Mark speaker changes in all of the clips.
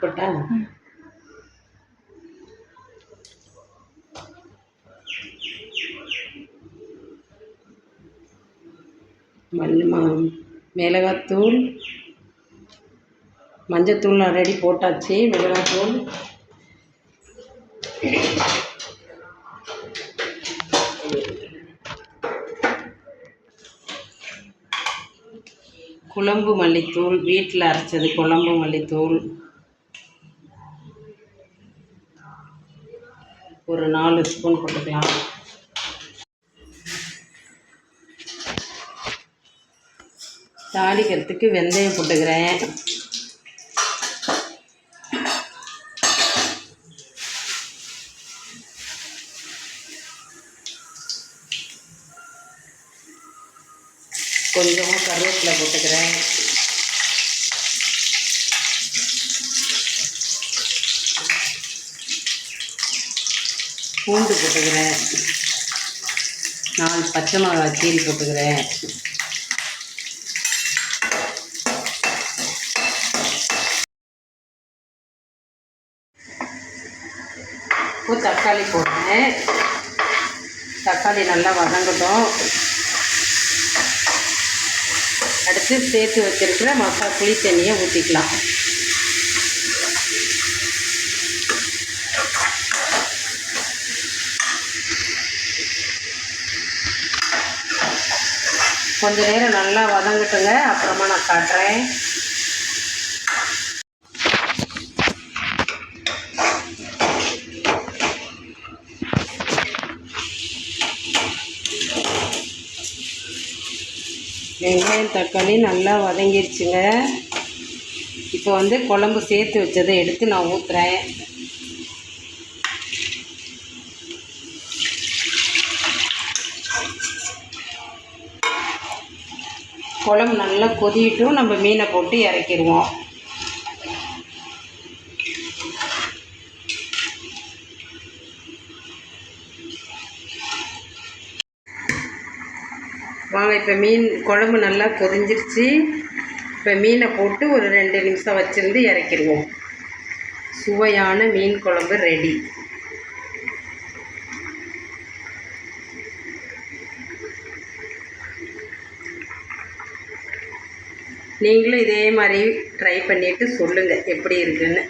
Speaker 1: போட்டா மிளகாத்தூள், மஞ்சத்தூள் ஆல்ரெடி போட்டாச்சு. மிளகாத்தூள், குழம்பு மல்லித்தூள், வீட்டில் அரைச்சது குழம்பு மல்லித்தூள் ஒரு 4 ஸ்பூன் போட்டுக்கலாம். தாளிக்கிறதுக்கு வெந்தயம் போட்டுக்கிறேன். கொஞ்சமாக கருவேப்பிலை போட்டுக்கிறேன். பூண்டு போட்டுக்கிறேன். 4 பச்சை மிளகாய் கீரி போட்டுக்கிறேன். இப்போ தக்காளி போடுறேன். தக்காளி நல்லா வதங்கட்டும். அடுத்து சேர்த்து வச்சிருக்கிற புளி தண்ணியை ஊற்றிக்கலாம். கொஞ்ச நேரம் நல்லா வதங்கட்டுங்க, அப்புறமா நான் காட்டுறேன். வெங்காயம் தக்காளி நல்லா வதங்கிருச்சுங்க. இப்போ குழம்பு சேர்த்து வச்சதை எடுத்து நான் ஊற்றுறேன். குழம்பு நல்லா கொதிட்டும் நம்ம மீனை போட்டு இறக்கிடுவோம். வாங்க, இப்போ மீன் குழம்பு நல்லா கொதிஞ்சிருச்சு. இப்போ மீனை போட்டு ஒரு 2 நிமிஷம் வச்சுருந்து இறக்கிடுவோம். சுவையான மீன் குழம்பு ரெடி. நீங்களும் இதே மாதிரி ட்ரை பண்ணிவிட்டு சொல்லுங்கள் எப்படி இருக்குன்னு.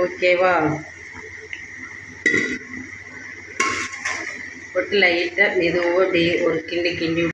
Speaker 1: ஓகேவா? போட்டு லைட்டாக மெதுவாக அப்படியே ஒரு கிண்டி